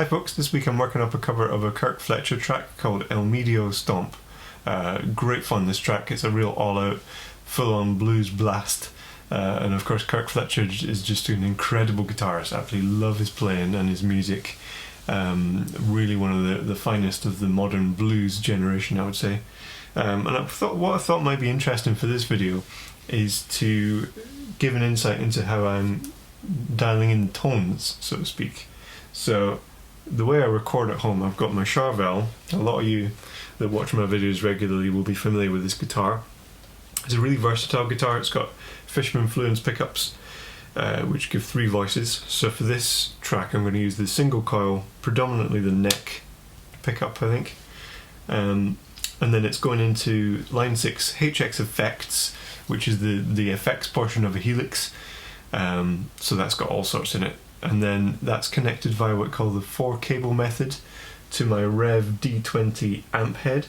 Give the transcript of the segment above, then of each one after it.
folks, this week I'm working up a cover of a KIRK FLETCHER track called Medio Stomp. Great fun, this track. It's a real all-out, full-on blues blast. And of course KIRK FLETCHER is just an incredible guitarist. I absolutely love his playing and his music. Really one of the finest of the modern blues generation, I would say. And what I thought might be interesting for this video is to give an insight into how I'm dialing in tones, so to speak. So the way I record at home, I've got my Charvel. A lot of you that watch my videos regularly will be familiar with this guitar. It's a really versatile guitar. It's got Fishman Fluence pickups, which give 3 voices. So for this track I'm going to use the single coil, predominantly the neck pickup, I think. And then it's going into line 6 HX effects, which is the effects portion of a helix. So that's got all sorts in it. And then that's connected via what we call the 4-cable method to my Revv D20 amp head.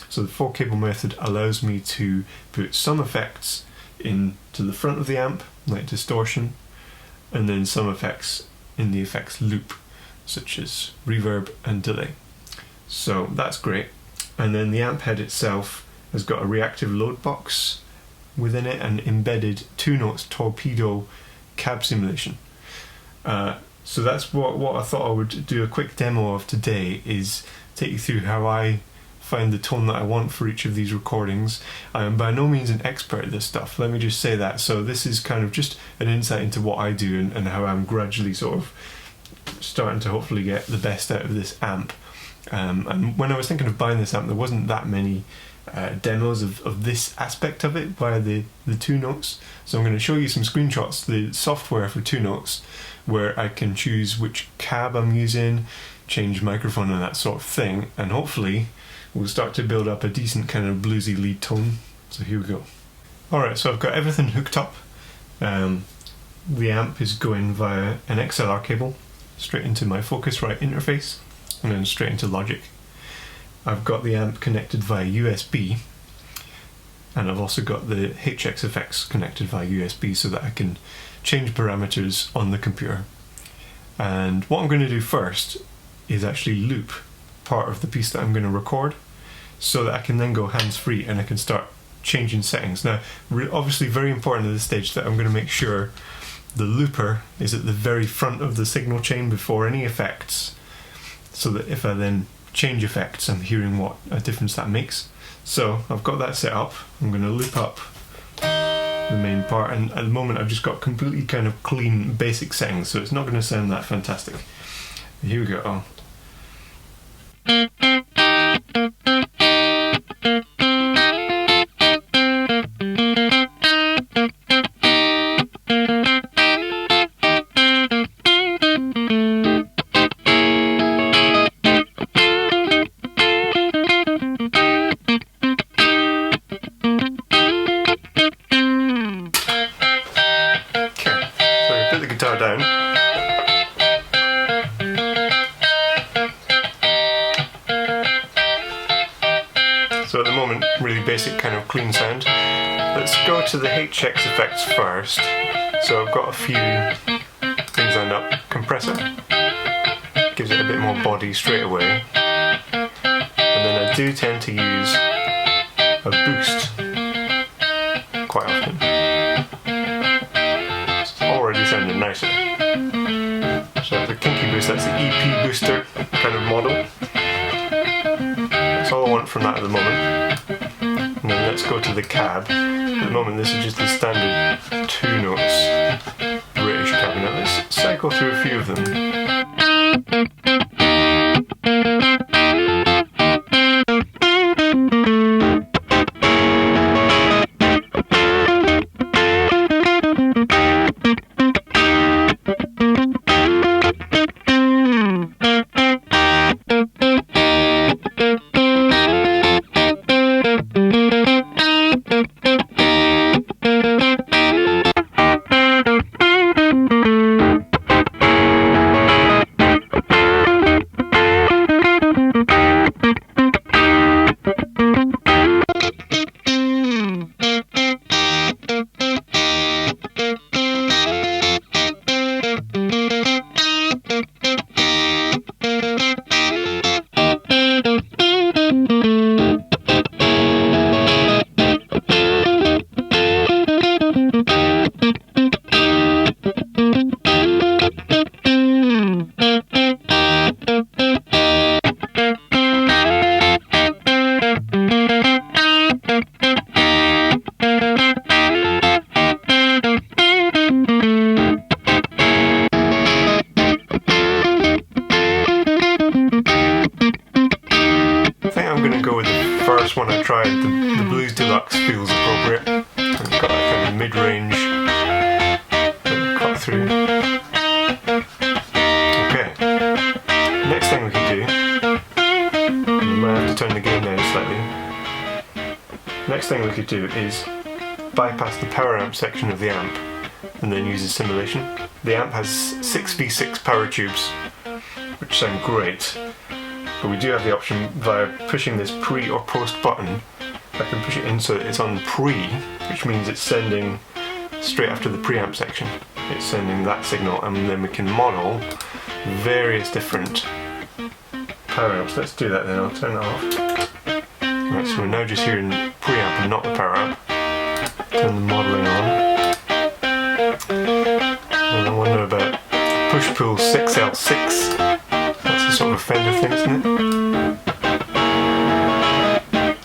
So the 4-cable method allows me to put some effects into the front of the amp, like distortion, and then some effects in the effects loop, such as reverb and delay. So that's great. And then the amp head itself has got a reactive load box within it and embedded 2 notes Torpedo cab simulation. So that's what I thought I would do a quick demo of today, is take you through how I find the tone that I want for each of these recordings. I am by no means an expert at this stuff, let me just say that. So this is kind of just an insight into what I do and how I'm gradually sort of starting to hopefully get the best out of this amp. And when I was thinking of buying this amp, there wasn't that many demos of this aspect of it via the 2 notes. So I'm going to show you some screenshots, the software for 2 notes, where I can choose which cab I'm using, change microphone and that sort of thing, and hopefully we'll start to build up a decent kind of bluesy lead tone. So here we go. Alright, so I've got everything hooked up. The amp is going via an XLR cable straight into my Focusrite interface and then straight into Logic. I've got the amp connected via USB, and I've also got the HX effects connected via USB so that I can change parameters on the computer. And what I'm going to do first is actually loop part of the piece that I'm going to record, so that I can then go hands-free and I can start changing settings. Now, obviously very important at this stage that I'm going to make sure the looper is at the very front of the signal chain before any effects, so that if I then change effects, I'm hearing what a difference that makes. So I've got that set up. I'm going to loop up the main part, and at the moment I've just got completely kind of clean basic settings, so it's not going to sound that fantastic. Here we go. Guitar down. So at the moment, really basic kind of clean sound. Let's go to the HX effects first. So I've got a few things lined up. Compressor gives it a bit more body straight away. And then I do tend to use a boost quite often. Already sounding nicer. So the kinky boost, that's the EP booster kind of model. That's all I want from that at the moment. And then let's go to the cab. At the moment this is just the standard 2 notes British cab. Now let's cycle through a few of them. first one I tried, the Blues Deluxe feels appropriate. It's got that kind of mid-range cut through. Okay, next thing we could do, I might have to turn the gain down slightly. Next thing we could do is bypass the power amp section of the amp and then use a simulation. The amp has 6v6 power tubes, which sound great, but we do have the option via pushing this pre or post button. I can push it in so that it's on pre, which means it's sending straight after the preamp section. It's sending that signal, and then we can model various different power amps. Let's do that then, I'll turn that off. Right, so we're now just hearing preamp and not the power amp. Turn the modelling on. And I wonder about push-pull 6L6. That's a sort of a Fender thing, isn't it?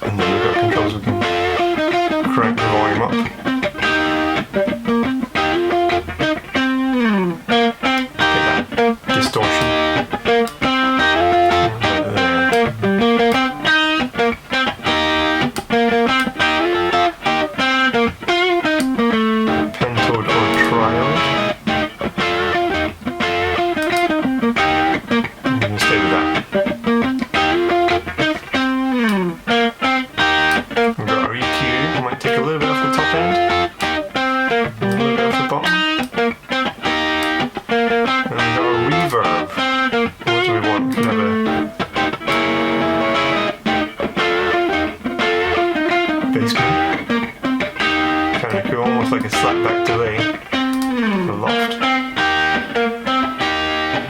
And then we've got controls, we can crank the volume up. Get that distortion. Almost like a slapback delay for loft.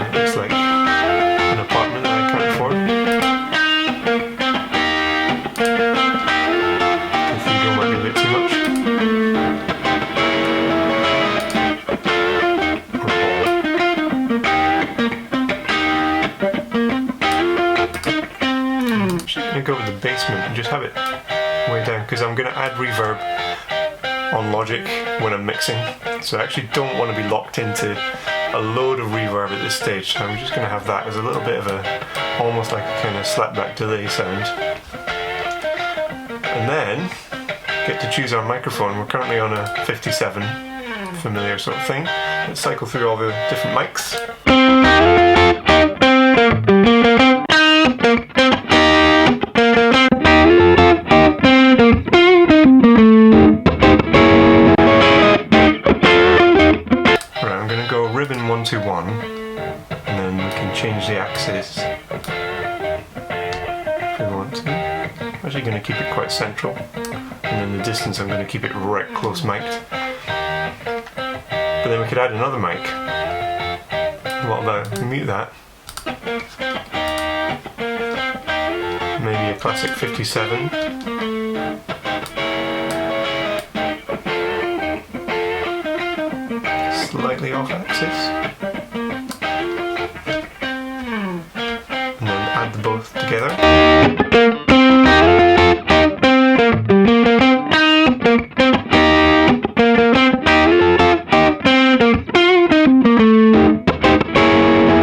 It looks like an apartment that I can't afford. The cathedral might be a bit too much. I'm just going to go with the basement and just have it way down, because I'm going to add reverb on Logic when I'm mixing, so I actually don't want to be locked into a load of reverb at this stage, so I'm just going to have that as a little bit of a, almost like a kind of slapback delay sound. And then get to choose our microphone. We're currently on a 57, familiar sort of thing. Let's cycle through all the different mics. Ribbon 121, and then we can change the axis if we want to. I'm actually going to keep it quite central, and then the distance I'm going to keep it right close mic'd. But then we could add another mic. What about mute that? Maybe a classic 57. Slightly off axis, and then add the both together.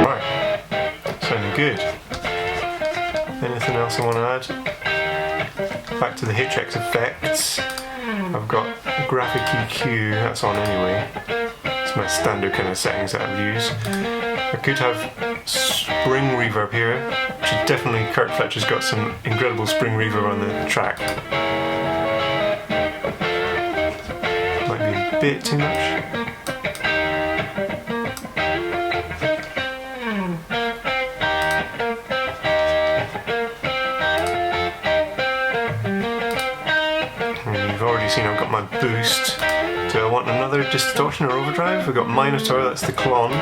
Right, sounding good. Anything else I want to add? Back to the Hitchx effects. I've got graphic EQ, that's on anyway. My standard kind of settings that I've used. I could have spring reverb here, which is definitely, KIRK FLETCHER's got some incredible spring reverb on the track. Might be a bit too much. And you've already seen I've got my boost. Do I want another distortion or overdrive? We've got Minotaur, that's the clone. It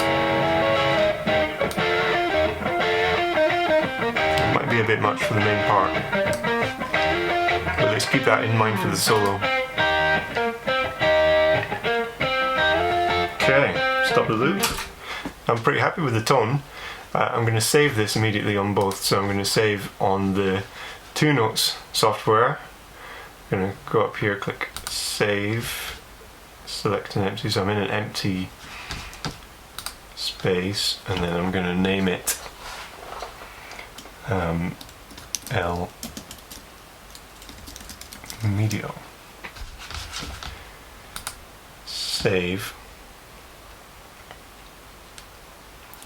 might be a bit much for the main part, but let's keep that in mind for the solo. Okay, stop the loop. I'm pretty happy with the tone. I'm going to save this immediately on both, so I'm going to save on the 2 Notes software. I'm going to go up here, click Save. Select an empty, so I'm in an empty space, and then I'm going to name it L Medio. Save.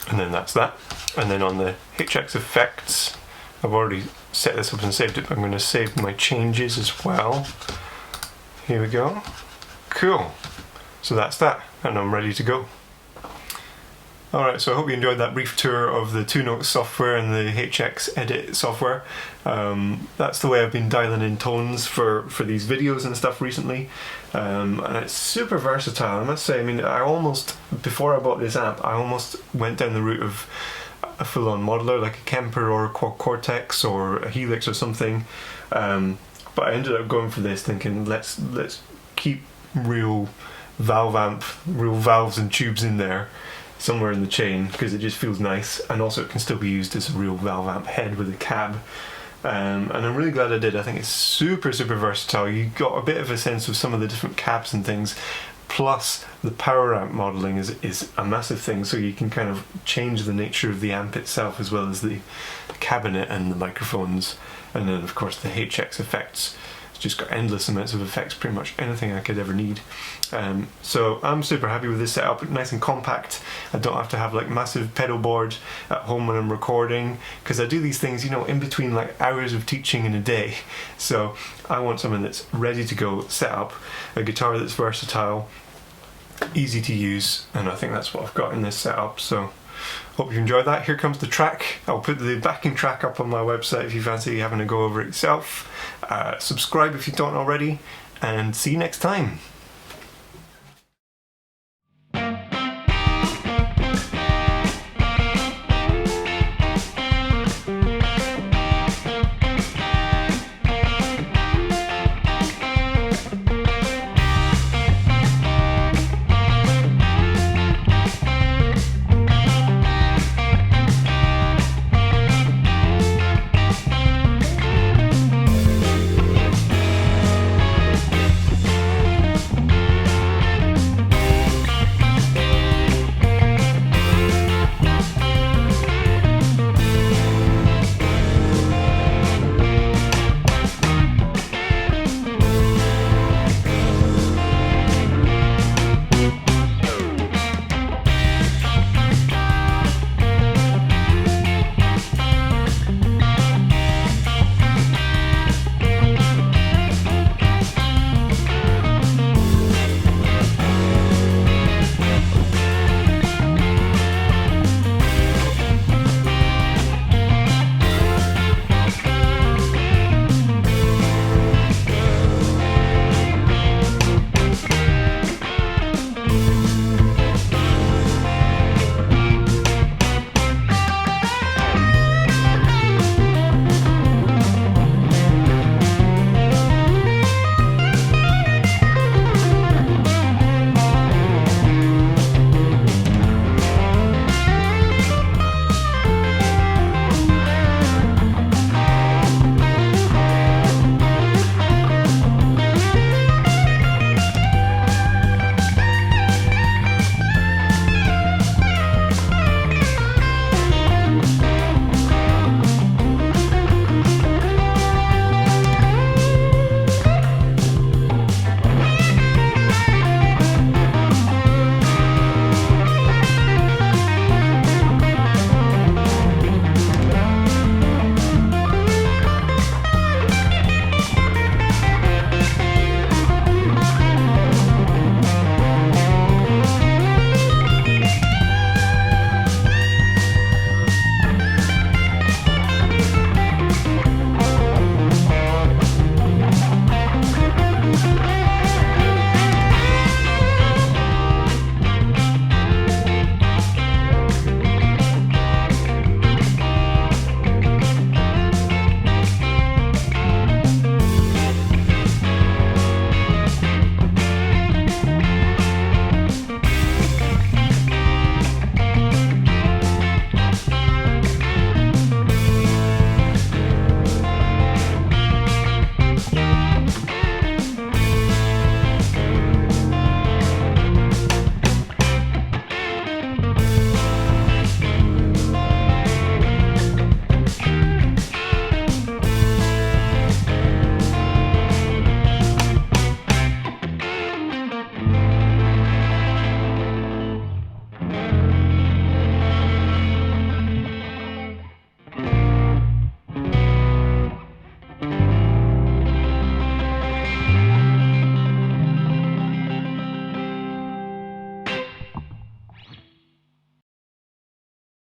And then that's that. And then on the HX effects, I've already set this up and saved it, but I'm going to save my changes as well. Here we go. Cool. So that's that, and I'm ready to go. Alright, so I hope you enjoyed that brief tour of the 2-Note software and the HX edit software. That's the way I've been dialing in tones for these videos and stuff recently. And it's super versatile, I must say. I mean, before I bought this amp, I almost went down the route of a full-on modeler, like a Kemper or a Cortex or a Helix or something. But I ended up going for this, thinking let's keep real valves and tubes in there somewhere in the chain, because it just feels nice, and also it can still be used as a real valve amp head with a cab. And I'm really glad I did. I think it's super versatile. You got a bit of a sense of some of the different cabs and things, plus the power amp modeling is a massive thing, so you can kind of change the nature of the amp itself as well as the cabinet and the microphones, and then of course the HX effects. It's just got endless amounts of effects, pretty much anything I could ever need. So I'm super happy with this setup, nice and compact. I don't have to have like massive pedal board at home when I'm recording, because I do these things, you know, in between like hours of teaching in a day. So I want something that's ready to go, set up, a guitar that's versatile, easy to use, and I think that's what I've got in this setup. So hope you enjoyed that. Here comes the track. I'll put the backing track up on my website if you fancy having a go over it yourself. Subscribe if you don't already, and see you next time.